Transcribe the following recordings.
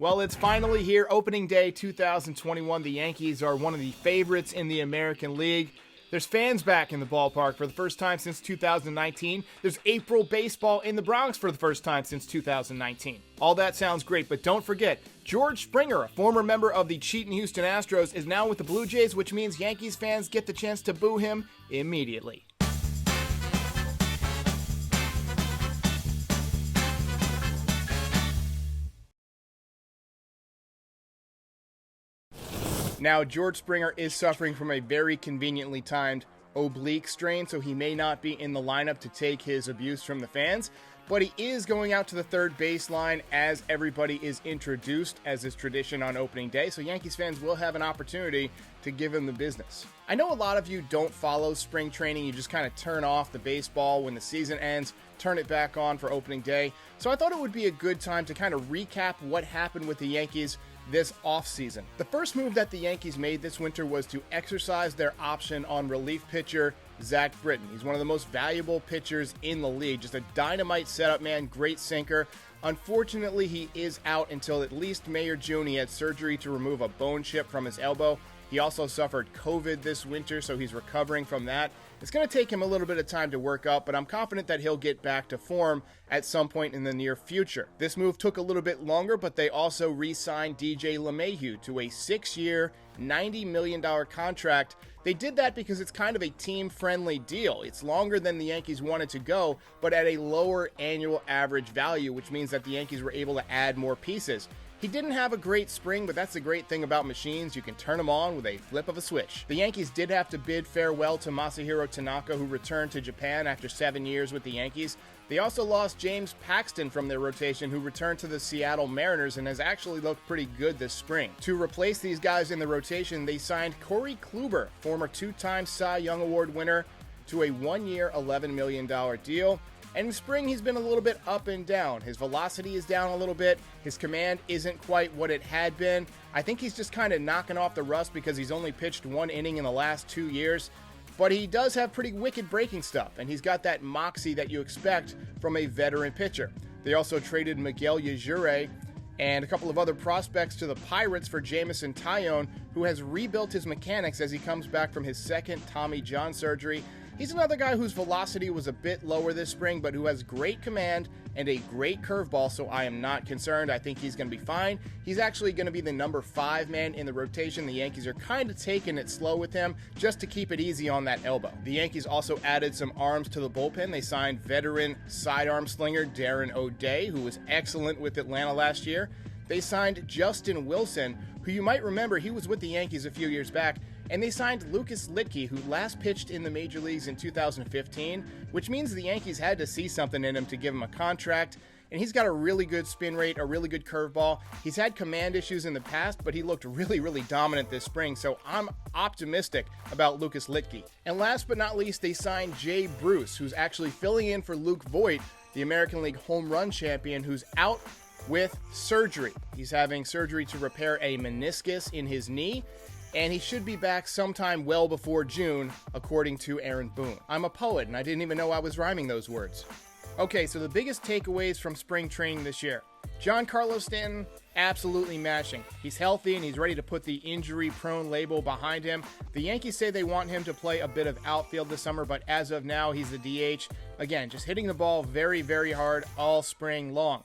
Well, it's finally here. Opening day 2021. The Yankees are one of the favorites in the American League. There's fans back in the ballpark for the first time since 2019. There's April baseball in the Bronx for the first time since 2019. All that sounds great, but don't forget, George Springer, a former member of the cheating Houston Astros, is now with the Blue Jays, which means Yankees fans get the chance to boo him immediately. Now, George Springer is suffering from a very conveniently timed oblique strain, so he may not be in the lineup to take his abuse from the fans, but he is going out to the third baseline as everybody is introduced, as is tradition on opening day, so Yankees fans will have an opportunity to give him the business. I know a lot of you don't follow spring training. You just kind of turn off the baseball when the season ends, turn it back on for opening day, so I thought it would be a good time to kind of recap what happened with the Yankees this offseason. The first move that the Yankees made this winter was to exercise their option on relief pitcher Zach Britton. He's one of the most valuable pitchers in the league. Just a dynamite setup man, great sinker. Unfortunately, he is out until at least May or June. He had surgery to remove a bone chip from his elbow. He also suffered COVID this winter, so he's recovering from that. It's going to take him a little bit of time to work up, but I'm confident that he'll get back to form at some point in the near future. This move took a little bit longer, but they also re-signed DJ LeMahieu to a 6-year, $90 million contract. They did that because it's kind of a team-friendly deal. It's longer than the Yankees wanted to go, but at a lower annual average value, which means that the Yankees were able to add more pieces. He didn't have a great spring, but that's the great thing about machines. You can turn them on with a flip of a switch. The Yankees did have to bid farewell to Masahiro Tanaka, who returned to Japan after 7 years with the Yankees. They also lost James Paxton from their rotation, who returned to the Seattle Mariners and has actually looked pretty good this spring. To replace these guys in the rotation, they signed Corey Kluber, former 2-time Cy Young Award winner, to a 1-year, $11 million deal. And in spring, he's been a little bit up and down. His velocity is down a little bit. His command isn't quite what it had been. I think he's just kind of knocking off the rust because he's only pitched 1 inning in the last 2 years. But he does have pretty wicked breaking stuff, and he's got that moxie that you expect from a veteran pitcher. They also traded Miguel Yajure and a couple of other prospects to the Pirates for Jamison Tyone, who has rebuilt his mechanics as he comes back from his second Tommy John surgery. He's another guy whose velocity was a bit lower this spring, but who has great command and a great curveball, so I am not concerned. I think he's going to be fine. He's actually going to be the number 5 man in the rotation. The Yankees are kind of taking it slow with him just to keep it easy on that elbow. The Yankees also added some arms to the bullpen. They signed veteran sidearm slinger Darren O'Day, who was excellent with Atlanta last year. They signed Justin Wilson, who you might remember, he was with the Yankees a few years back. And they signed Lucas Litke, who last pitched in the major leagues in 2015, which means the Yankees had to see something in him to give him a contract. And he's got a really good spin rate, a really good curveball. He's had command issues in the past, but he looked really, really dominant this spring, so I'm optimistic about Lucas Litke. And last but not least, they signed Jay Bruce, who's actually filling in for Luke Voit, the American League home run champion, who's out with surgery. He's having surgery to repair a meniscus in his knee, and he should be back sometime well before June, according to Aaron Boone. I'm a poet, and I didn't even know I was rhyming those words. Okay, so the biggest takeaways from spring training this year. Giancarlo Stanton, absolutely mashing. He's healthy, and he's ready to put the injury-prone label behind him. The Yankees say they want him to play a bit of outfield this summer, but as of now, he's the DH. Again, just hitting the ball very, very hard all spring long.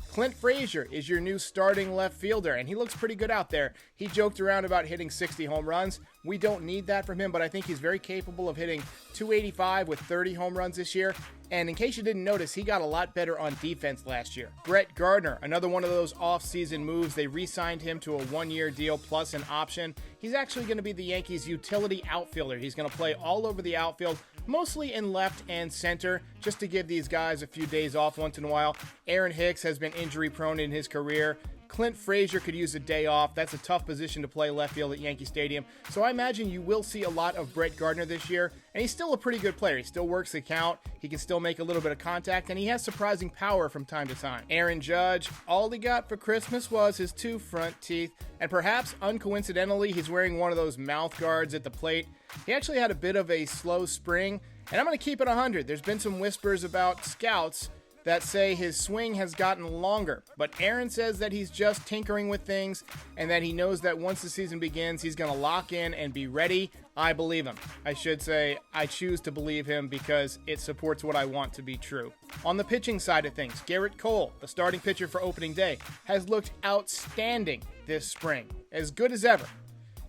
Clint Frazier is your new starting left fielder, and he looks pretty good out there. He joked around about hitting 60 home runs. We don't need that from him, but I think he's very capable of hitting 285 with 30 home runs this year. And in case you didn't notice, he got a lot better on defense last year. Brett Gardner, another one of those off-season moves. They re-signed him to a 1-year deal plus an option. He's actually going to be the Yankees' utility outfielder. He's going to play all over the outfield, mostly in left and center, just to give these guys a few days off once in a while. Aaron Hicks has been injury-prone in his career. Clint Frazier could use a day off. That's a tough position to play left field at Yankee Stadium. So I imagine you will see a lot of Brett Gardner this year. And he's still a pretty good player. He still works the count. He can still make a little bit of contact. And he has surprising power from time to time. Aaron Judge, all he got for Christmas was his 2 front teeth. And perhaps uncoincidentally, he's wearing one of those mouth guards at the plate. He actually had a bit of a slow spring. And I'm going to keep it 100. There's been some whispers about scouts that say his swing has gotten longer, but Aaron says that he's just tinkering with things and that he knows that once the season begins, he's going to lock in and be ready. I believe him. I should say I choose to believe him because it supports what I want to be true. On the pitching side of things, Gerrit Cole, the starting pitcher for opening day, has looked outstanding this spring, as good as ever.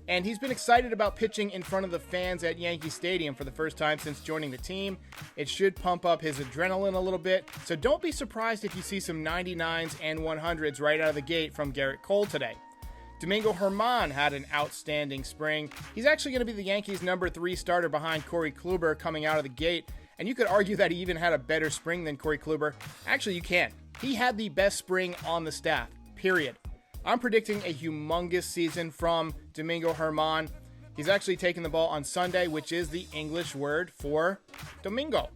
And he's been excited about pitching in front of the fans at Yankee Stadium for the first time since joining the team. It should pump up his adrenaline a little bit, so don't be surprised if you see some 99s and 100s right out of the gate from Gerrit Cole today. Domingo Germán had an outstanding spring. He's actually going to be the Yankees' number 3 starter behind Corey Kluber coming out of the gate, and you could argue that he even had a better spring than Corey Kluber. Actually, you can't. He had the best spring on the staff, period. I'm predicting a humongous season from Domingo Germán. He's actually taking the ball on Sunday, which is the English word for Domingo.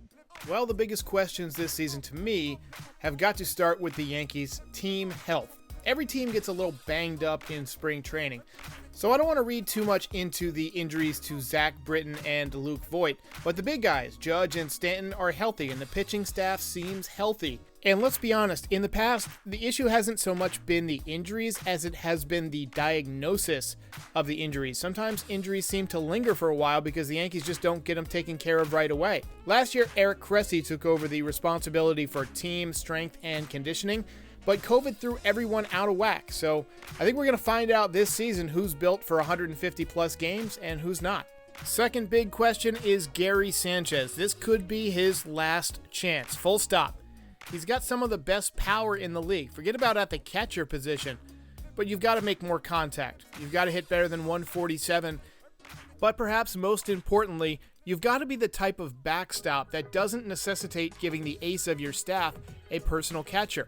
Well, the biggest questions this season to me have got to start with the Yankees' team health. Every team gets a little banged up in spring training, so I don't want to read too much into the injuries to Zach Britton and Luke Voit, but the big guys, Judge and Stanton, are healthy, and the pitching staff seems healthy. And let's be honest, in the past, the issue hasn't so much been the injuries as it has been the diagnosis of the injuries. Sometimes injuries seem to linger for a while because the Yankees just don't get them taken care of right away. Last year, Eric Cressey took over the responsibility for team strength and conditioning, but COVID threw everyone out of whack. So I think we're going to find out this season who's built for 150 plus games and who's not. Second big question is Gary Sanchez. This could be his last chance, full stop. He's got some of the best power in the league. Forget about at the catcher position, but you've got to make more contact. You've got to hit better than 147. But perhaps most importantly, you've got to be the type of backstop that doesn't necessitate giving the ace of your staff a personal catcher.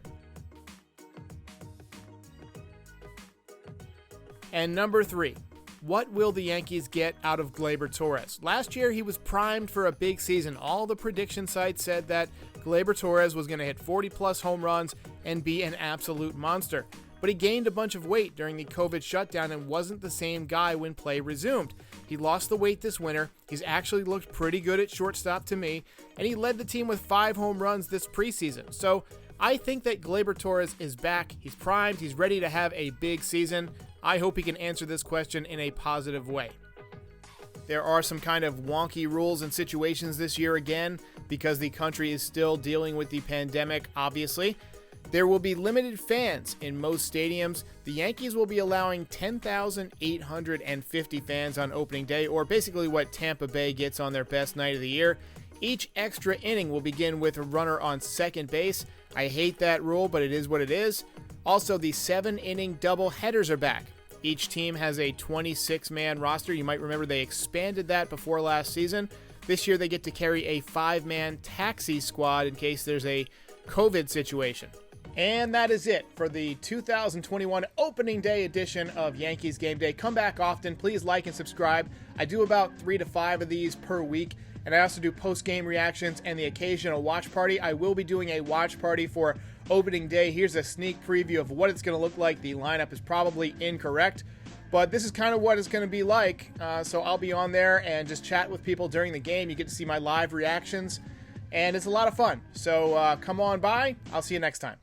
And number 3, what will the Yankees get out of Gleyber Torres? Last year, he was primed for a big season. All the prediction sites said that Gleyber Torres was going to hit 40-plus home runs and be an absolute monster. But he gained a bunch of weight during the COVID shutdown and wasn't the same guy when play resumed. He lost the weight this winter. He's actually looked pretty good at shortstop to me, and he led the team with 5 home runs this preseason. So I think that Gleyber Torres is back. He's primed. He's ready to have a big season. I hope he can answer this question in a positive way. There are some kind of wonky rules and situations this year again because the country is still dealing with the pandemic, obviously. There will be limited fans in most stadiums. The Yankees will be allowing 10,850 fans on opening day, or basically what Tampa Bay gets on their best night of the year. Each extra inning will begin with a runner on second base. I hate that rule, but it is what it is. Also, the 7-inning double headers are back. Each team has a 26-man roster. You might remember they expanded that before last season. This year they get to carry a 5-man taxi squad in case there's a COVID situation. And that is it for the 2021 opening day edition of Yankees Game Day. Come back often. Please like and subscribe. I do about 3 to 5 of these per week. And I also do post-game reactions and the occasional watch party. I will be doing a watch party for opening day. Here's a sneak preview of what it's going to look like. The lineup is probably incorrect, but this is kind of what it's going to be like. So I'll be on there and just chat with people during the game. You get to see my live reactions, and it's a lot of fun. So come on by. I'll see you next time.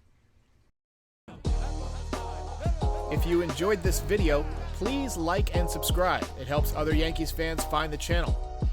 If you enjoyed this video, please like and subscribe. It helps other Yankees fans find the channel.